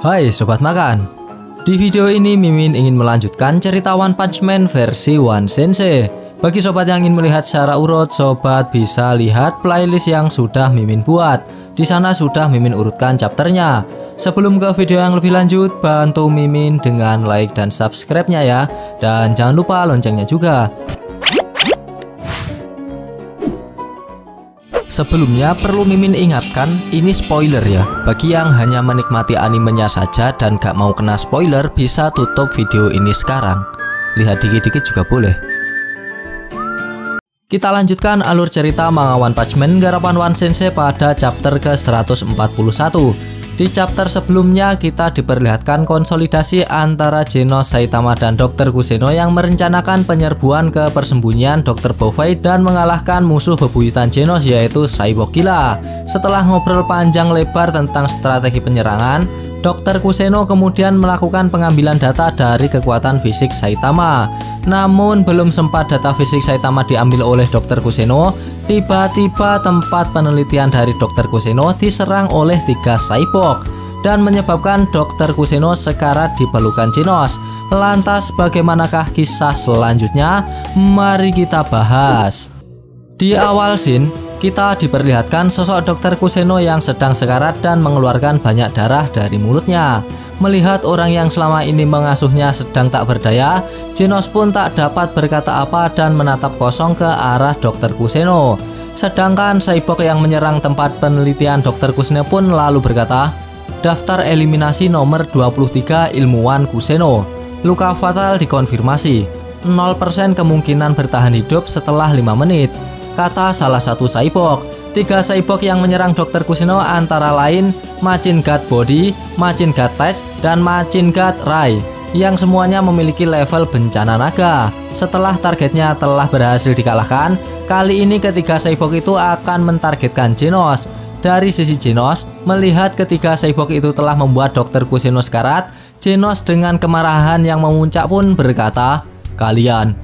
Hai Sobat Makan. Di video ini Mimin ingin melanjutkan cerita One Punch Man versi One Sensei. Bagi sobat yang ingin melihat secara urut, sobat bisa lihat playlist yang sudah Mimin buat. Di sana sudah Mimin urutkan chapternya. Sebelum ke video yang lebih lanjut, bantu Mimin dengan like dan subscribe-nya ya. Dan jangan lupa loncengnya juga. Sebelumnya perlu Mimin ingatkan, ini spoiler ya. Bagi yang hanya menikmati animenya saja dan gak mau kena spoiler, bisa tutup video ini sekarang. Lihat dikit-dikit juga boleh. Kita lanjutkan alur cerita manga One Punch Man garapan One Sensei pada chapter ke-141. Di chapter sebelumnya kita diperlihatkan konsolidasi antara Genos, Saitama, dan Dr. Kuseno yang merencanakan penyerbuan ke persembunyian Dr. Bovai dan mengalahkan musuh bebuyutan Genos yaitu Cyborg Gila. Setelah ngobrol panjang lebar tentang strategi penyerangan, Dr. Kuseno kemudian melakukan pengambilan data dari kekuatan fisik Saitama. Namun belum sempat data fisik Saitama diambil oleh Dr. Kuseno, tiba-tiba tempat penelitian dari Dr. Kuseno diserang oleh 3 cyborg dan menyebabkan Dr. Kuseno sekarat di pelukan Genos. Lantas bagaimanakah kisah selanjutnya? Mari kita bahas. Di awal scene, kita diperlihatkan sosok Dr. Kuseno yang sedang sekarat dan mengeluarkan banyak darah dari mulutnya. Melihat orang yang selama ini mengasuhnya sedang tak berdaya, Genos pun tak dapat berkata apa dan menatap kosong ke arah Dr. Kuseno. Sedangkan cyborg yang menyerang tempat penelitian Dr. Kuseno pun lalu berkata, "Daftar eliminasi nomor 23 ilmuwan Kuseno. Luka fatal dikonfirmasi. 0% kemungkinan bertahan hidup setelah 5 menit. Kata salah satu cyborg. 3 cyborg yang menyerang Dr. Kuseno antara lain Machine God Body, Machine God Test, dan Machine God Rai, yang semuanya memiliki level bencana naga. Setelah targetnya telah berhasil dikalahkan, kali ini ketiga cyborg itu akan mentargetkan Genos. Dari sisi Genos, melihat ketiga cyborg itu telah membuat Dr. Kuseno sekarat, Genos dengan kemarahan yang memuncak pun berkata, "Kalian,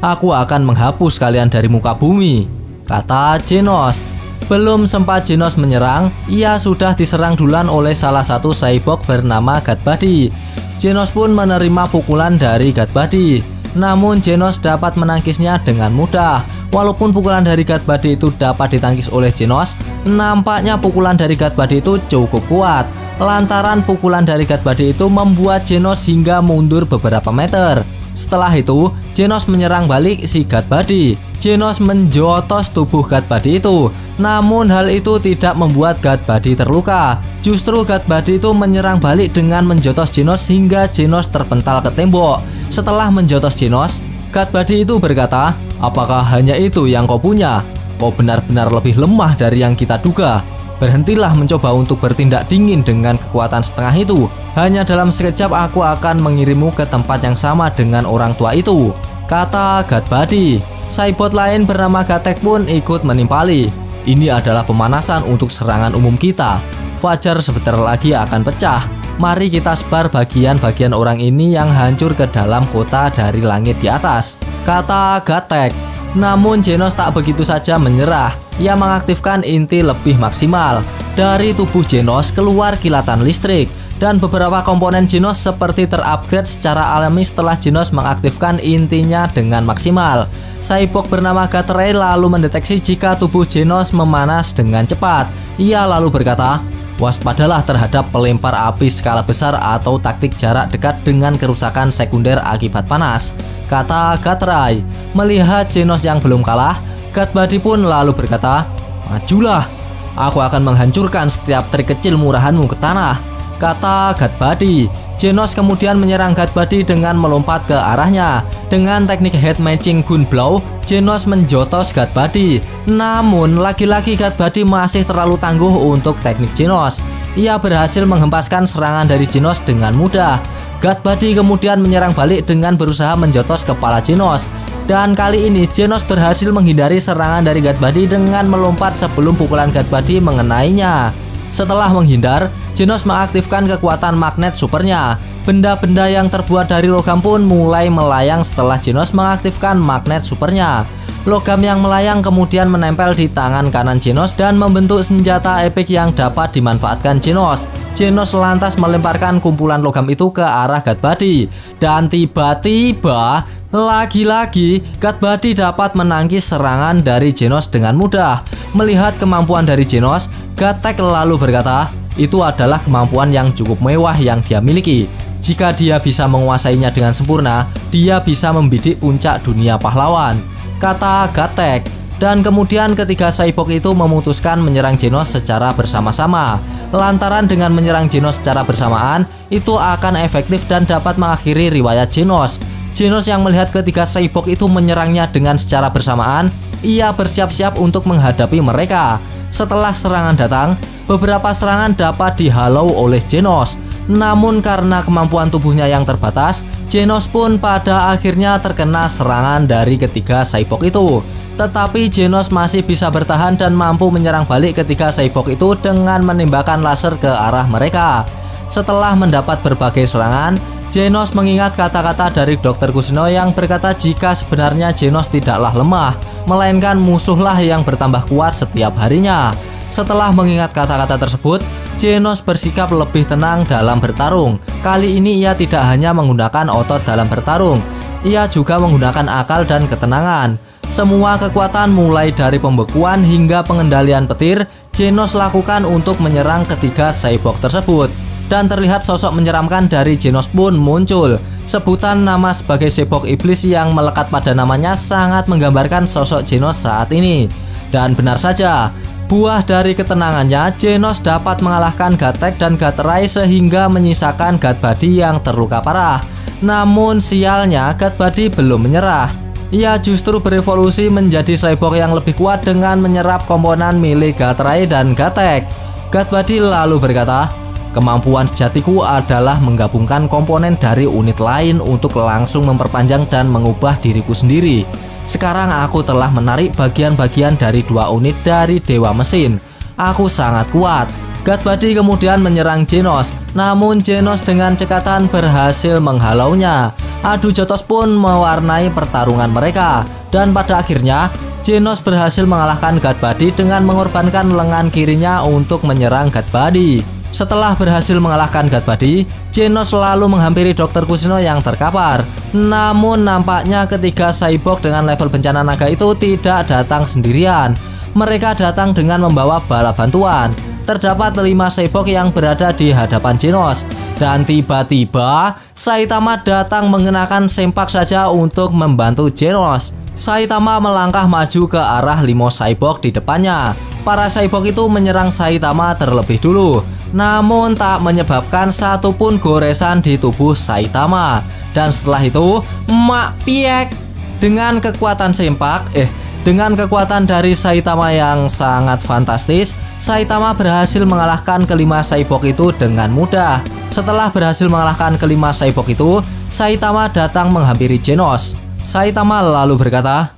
aku akan menghapus kalian dari muka bumi," kata Genos. Belum sempat Genos menyerang, ia sudah diserang duluan oleh salah satu cyborg bernama God Body. Genos pun menerima pukulan dari God Body. Namun Genos dapat menangkisnya dengan mudah. Walaupun pukulan dari God Body itu dapat ditangkis oleh Genos, nampaknya pukulan dari God Body itu cukup kuat. Lantaran pukulan dari God Body itu membuat Genos hingga mundur beberapa meter. Setelah itu, Genos menyerang balik si God Body. Genos menjotos tubuh God Body itu. Namun hal itu tidak membuat God Body terluka. Justru God Body itu menyerang balik dengan menjotos Genos hingga Genos terpental ke tembok. Setelah menjotos Genos, God Body itu berkata, "Apakah hanya itu yang kau punya? Kau benar-benar lebih lemah dari yang kita duga. Berhentilah mencoba untuk bertindak dingin dengan kekuatan setengah itu. Hanya dalam sekejap aku akan mengirimmu ke tempat yang sama dengan orang tua itu," kata God Body. Cyborg lain bernama Gatek pun ikut menimpali. "Ini adalah pemanasan untuk serangan umum kita. Fajar sebentar lagi akan pecah. Mari kita sebar bagian-bagian orang ini yang hancur ke dalam kota dari langit di atas," kata Gatek. Namun Genos tak begitu saja menyerah. Ia mengaktifkan inti lebih maksimal. Dari tubuh Genos keluar kilatan listrik, dan beberapa komponen Genos seperti terupgrade secara alami setelah Genos mengaktifkan intinya dengan maksimal. Cyborg bernama God Rai lalu mendeteksi jika tubuh Genos memanas dengan cepat. Ia lalu berkata, "Waspadalah terhadap pelempar api skala besar atau taktik jarak dekat dengan kerusakan sekunder akibat panas," kata God Rai. Melihat Genos yang belum kalah, God Body pun lalu berkata, "Majulah, aku akan menghancurkan setiap trik kecil murahanmu ke tanah," kata God Body. Genos kemudian menyerang God Body dengan melompat ke arahnya. Dengan teknik head matching gun blow, Genos menjotos God Body. Namun lagi-lagi God Body masih terlalu tangguh untuk teknik Genos. Ia berhasil menghempaskan serangan dari Genos dengan mudah. God Body kemudian menyerang balik dengan berusaha menjotos kepala Genos. Dan kali ini Genos berhasil menghindari serangan dari God Body dengan melompat sebelum pukulan God Body mengenainya. Setelah menghindar, Genos mengaktifkan kekuatan magnet supernya. Benda-benda yang terbuat dari logam pun mulai melayang setelah Genos mengaktifkan magnet supernya. Logam yang melayang kemudian menempel di tangan kanan Genos dan membentuk senjata epik yang dapat dimanfaatkan Genos. Genos lantas melemparkan kumpulan logam itu ke arah God Buddy. Dan tiba-tiba lagi-lagi God Buddy dapat menangkis serangan dari Genos dengan mudah. Melihat kemampuan dari Genos, Gatek lalu berkata, itu adalah kemampuan yang cukup mewah yang dia miliki. Jika dia bisa menguasainya dengan sempurna, dia bisa membidik puncak dunia pahlawan, kata Gatek. Dan kemudian ketiga cyborg itu memutuskan menyerang Genos secara bersama-sama. Lantaran dengan menyerang Genos secara bersamaan, itu akan efektif dan dapat mengakhiri riwayat Genos. Genos yang melihat ketiga cyborg itu menyerangnya dengan secara bersamaan, ia bersiap-siap untuk menghadapi mereka. Setelah serangan datang, beberapa serangan dapat dihalau oleh Genos. Namun karena kemampuan tubuhnya yang terbatas, Genos pun pada akhirnya terkena serangan dari ketiga cyborg itu. Tetapi Genos masih bisa bertahan dan mampu menyerang balik ketiga cyborg itu dengan menembakkan laser ke arah mereka. Setelah mendapat berbagai serangan, Genos mengingat kata-kata dari Dr. Kushino yang berkata jika sebenarnya Genos tidaklah lemah, melainkan musuhlah yang bertambah kuat setiap harinya. Setelah mengingat kata-kata tersebut, Genos bersikap lebih tenang dalam bertarung. Kali ini ia tidak hanya menggunakan otot dalam bertarung, ia juga menggunakan akal dan ketenangan. Semua kekuatan mulai dari pembekuan hingga pengendalian petir, Genos lakukan untuk menyerang ketiga cyborg tersebut. Dan terlihat sosok menyeramkan dari Genos pun muncul. Sebutan nama sebagai cyborg iblis yang melekat pada namanya sangat menggambarkan sosok Genos saat ini. Dan benar saja, buah dari ketenangannya, Genos dapat mengalahkan Gatek dan Gaterai sehingga menyisakan God Buddy yang terluka parah. Namun sialnya, God Buddy belum menyerah. Ia justru berevolusi menjadi cyborg yang lebih kuat dengan menyerap komponen milik Gaterai dan Gatek. God Buddy lalu berkata, kemampuan sejatiku adalah menggabungkan komponen dari unit lain untuk langsung memperpanjang dan mengubah diriku sendiri. Sekarang aku telah menarik bagian-bagian dari dua unit dari Dewa Mesin. Aku sangat kuat. God Buddy kemudian menyerang Genos, namun Genos dengan cekatan berhasil menghalaunya. Adu jotos pun mewarnai pertarungan mereka, dan pada akhirnya Genos berhasil mengalahkan God Buddy dengan mengorbankan lengan kirinya untuk menyerang God Buddy. Setelah berhasil mengalahkan God Buddy, Genos lalu menghampiri Dr. Kushino yang terkapar. Namun nampaknya ketiga cyborg dengan level bencana naga itu tidak datang sendirian. Mereka datang dengan membawa bala bantuan. Terdapat 5 cyborg yang berada di hadapan Genos. Dan tiba-tiba Saitama datang mengenakan sempak saja untuk membantu Genos. Saitama melangkah maju ke arah 5 cyborg di depannya. Para cyborg itu menyerang Saitama terlebih dulu, namun tak menyebabkan satupun goresan di tubuh Saitama. Dan setelah itu, mak piek, dengan kekuatan sempak, dengan kekuatan dari Saitama yang sangat fantastis, Saitama berhasil mengalahkan kelima cyborg itu dengan mudah. Setelah berhasil mengalahkan kelima cyborg itu, Saitama datang menghampiri Genos. Saitama lalu berkata,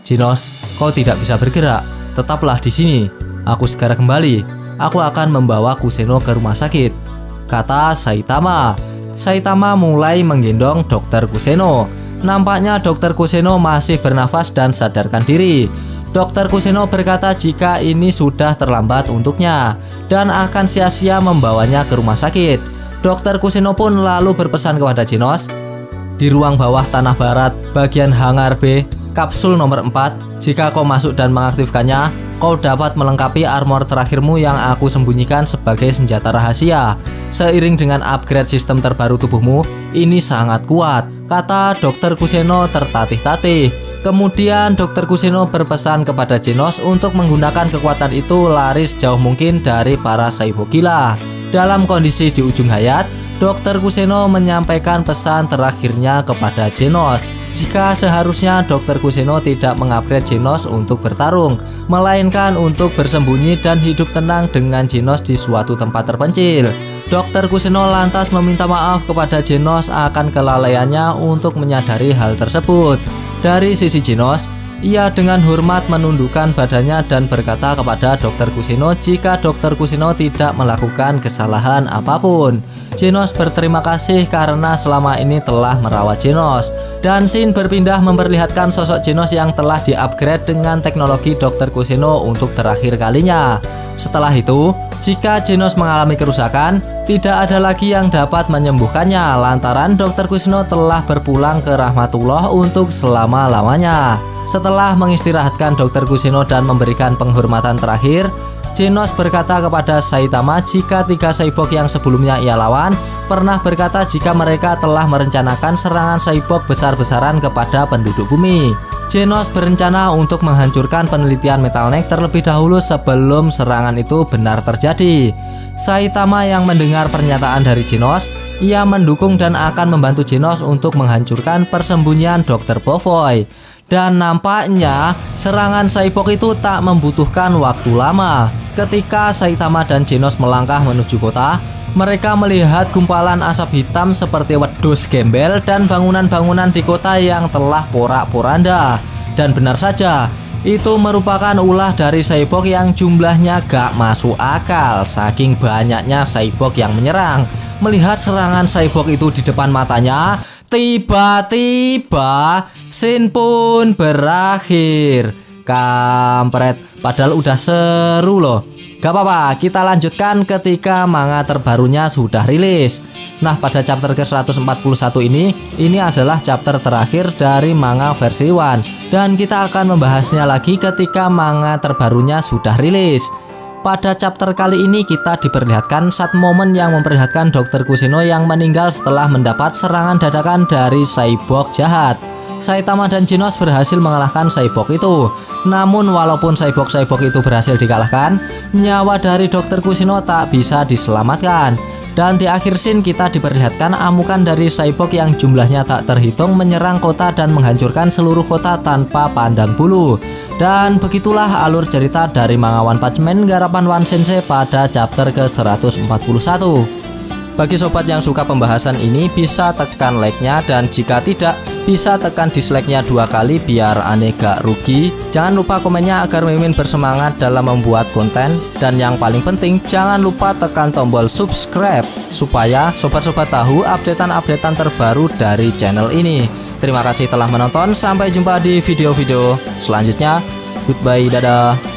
Genos, kau tidak bisa bergerak. Tetaplah di sini. Aku segera kembali. Aku akan membawa Kushino ke rumah sakit, kata Saitama. Saitama mulai menggendong Dr. Kushino. Nampaknya Dr. Kushino masih bernafas dan sadarkan diri. Dr. Kushino berkata jika ini sudah terlambat untuknya dan akan sia-sia membawanya ke rumah sakit. Dr. Kushino pun lalu berpesan kepada Genos, di ruang bawah tanah barat, bagian hangar B, kapsul nomor 4, jika kau masuk dan mengaktifkannya, kau dapat melengkapi armor terakhirmu yang aku sembunyikan sebagai senjata rahasia. Seiring dengan upgrade sistem terbaru tubuhmu, ini sangat kuat, kata Dr. Kushino tertatih-tatih. Kemudian Dr. Kushino berpesan kepada Genos untuk menggunakan kekuatan itu lari sejauh mungkin dari para cyborg gila. Dalam kondisi di ujung hayat, Dr. Kushino menyampaikan pesan terakhirnya kepada Genos. Jika seharusnya Dr. Kushino tidak mengupgrade Genos untuk bertarung, melainkan untuk bersembunyi dan hidup tenang dengan Genos di suatu tempat terpencil. Dr. Kushino lantas meminta maaf kepada Genos akan kelalaiannya untuk menyadari hal tersebut. Dari sisi Genos, Ia dengan hormat menundukkan badannya dan berkata kepada Dr. Kusino jika Dr. Kusino tidak melakukan kesalahan apapun. Genos berterima kasih karena selama ini telah merawat Genos. Dan scene berpindah memperlihatkan sosok Genos yang telah di-upgrade dengan teknologi Dr. Kusino untuk terakhir kalinya. Setelah itu, jika Genos mengalami kerusakan, tidak ada lagi yang dapat menyembuhkannya lantaran Dr. Kusino telah berpulang ke Rahmatullah untuk selama-lamanya. Setelah mengistirahatkan Dr. Kusino dan memberikan penghormatan terakhir, Genos berkata kepada Saitama jika 3 cyborg yang sebelumnya ia lawan pernah berkata jika mereka telah merencanakan serangan cyborg besar-besaran kepada penduduk bumi. Genos berencana untuk menghancurkan penelitian Metal Knight terlebih dahulu sebelum serangan itu benar terjadi. Saitama yang mendengar pernyataan dari Genos, ia mendukung dan akan membantu Genos untuk menghancurkan persembunyian Dr. Bovoy. Dan nampaknya serangan cyborg itu tak membutuhkan waktu lama. Ketika Saitama dan Genos melangkah menuju kota, mereka melihat gumpalan asap hitam seperti wedus gembel dan bangunan-bangunan di kota yang telah porak-poranda. Dan benar saja, itu merupakan ulah dari cyborg yang jumlahnya gak masuk akal saking banyaknya cyborg yang menyerang. Melihat serangan cyborg itu di depan matanya, tiba-tiba scene pun berakhir. Kampret, padahal udah seru loh. Gak apa-apa, kita lanjutkan ketika manga terbarunya sudah rilis. Nah, pada chapter ke-141 ini adalah chapter terakhir dari manga versi One. Dan kita akan membahasnya lagi ketika manga terbarunya sudah rilis. Pada chapter kali ini kita diperlihatkan saat momen yang memperlihatkan Dr. Kusino yang meninggal setelah mendapat serangan dadakan dari cyborg jahat. Saitama dan Genos berhasil mengalahkan cyborg itu. Namun walaupun cyborg itu berhasil dikalahkan, nyawa dari Dr. Kusino tak bisa diselamatkan. Dan di akhir scene kita diperlihatkan amukan dari cyborg yang jumlahnya tak terhitung menyerang kota dan menghancurkan seluruh kota tanpa pandang bulu. Dan begitulah alur cerita dari manga One Punch Man garapan One Sensei pada chapter ke-141. Bagi sobat yang suka pembahasan ini bisa tekan like-nya, dan jika tidak bisa tekan dislike-nya 2 kali biar aneh gak rugi. Jangan lupa komennya agar Mimin bersemangat dalam membuat konten. Dan yang paling penting jangan lupa tekan tombol subscribe supaya sobat-sobat tahu updatean-updatean terbaru dari channel ini. Terima kasih telah menonton, sampai jumpa di video-video selanjutnya. Goodbye, dadah.